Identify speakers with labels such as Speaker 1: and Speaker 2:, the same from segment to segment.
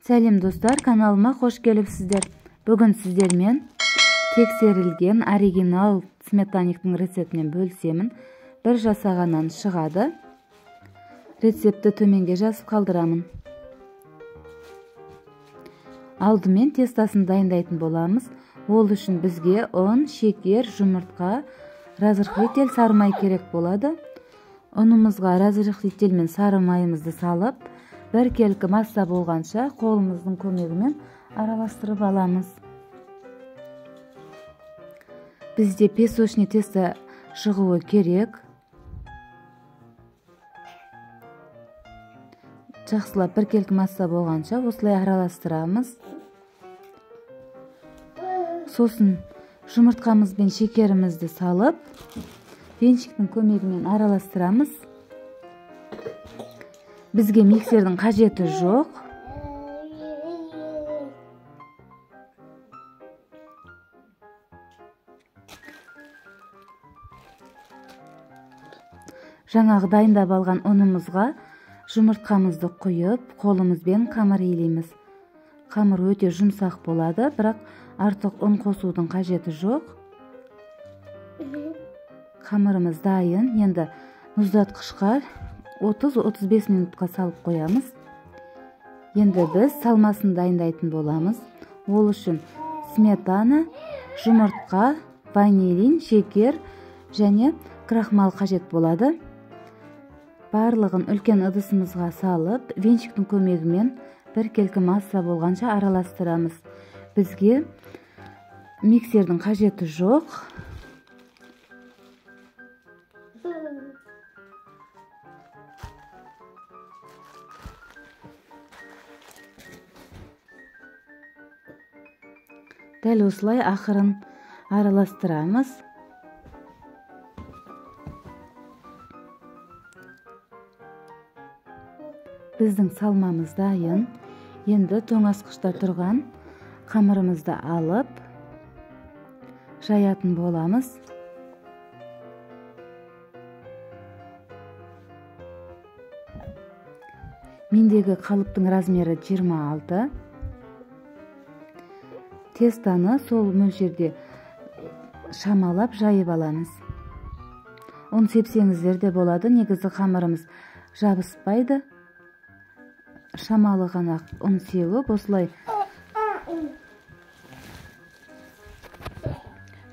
Speaker 1: Сәлем достар, каналыма қош келіпсіздер. Бүгін сіздермен тексерілген оригинал сметаниктің рецептінен бөлісемін. Бір жасағаннан шығады. Рецепті төменге жазып қалдырамын. Алдымен тестасын дайындайтын боламыз. Ол үшін бізге ұн, шекер, жұмыртқа, разрыхлитель, сары май керек болады. Ұнымызға разрыхлитель мен сары майымызды салып, бір келкі масса болғанша қолымыздың көмегімен араластырып аламыз. Бізде песочный тесто шығуы керек. Жақсылап бір келкі масса болғанша осылай араластырамыз. Сосын жұмыртқамыз бен шекерімізді салып, венчиктің көмегімен араластырамыз. Бізге миксердің қажеті жоқ. Жаңағы дайындап алған ұнымызға жұмыртқамызды құйып, қолымызбен қамыр илейміз. Қамыр өте жұмсақ болады, бірақ артық ұн қосудың қажеті жоқ. Қамырымыз дайын. Енді мұздатқышқа 30-35 минутқа салып қоямыз. Енді біз салмасын дайындайтын боламыз. Ол үшін сметана, жұмыртқа, ванилин, шекер және крахмал қажет болады. Барлығын үлкен ыдысымызға салып, венчиктің көмегімен бір келкі масса болғанша араластырамыз. Бізге миксердің қажеті жоқ. Дәл осылай ақырын араластырамыз. Біздің салмамыз дайын. Енді тоңазытқышта тұрған қамырымызды алып жаятын боламыз. Мендегі қалыптың размері 26. Тестаны сол мөлшерде шамалап жайып аламыз. Ұн сепсеңіздер де болады, негізі қамырымыз жабыспайды. Шамалы ғана ұн сеуіп, осылай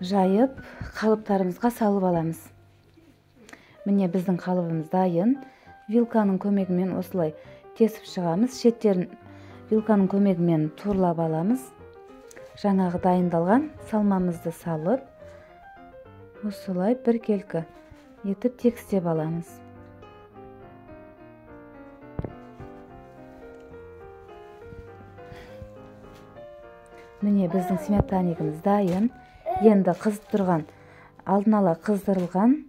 Speaker 1: жайып қалыптарымызға салып аламыз. Міне біздің қалыбымыз дайын. Вилканың көмегімен осылай тесіп шығамыз. Шеттерін вилканың көмегімен турлап аламыз. Жаңағы дайындалған салмамызды салып, осылай бір келкі етіп тегістеп аламыз. Міне біздің сметанигіміз дайын. Енді алдын ала қыздырылған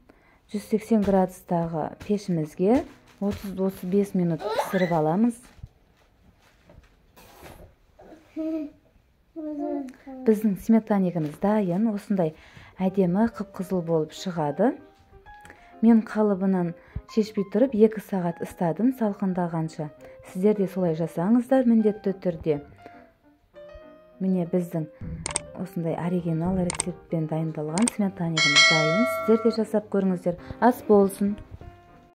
Speaker 1: 180 градустағы пешімізге 30-35 минут пісіріп аламыз. Біздің сметанигіміз дайын. Осындай әдемі қып-қызыл болып шығады. Мен қалыбынан шешпей тұрып 2 сағат ыстадым салқындағанша. Сіздер де солай жасаңыздар міндетті түрде. Міне біздің осындай оригинал рецептпен дайындалған сметанигіміз дайын. Сіздер де жасап көріңіздер. Ас болсын.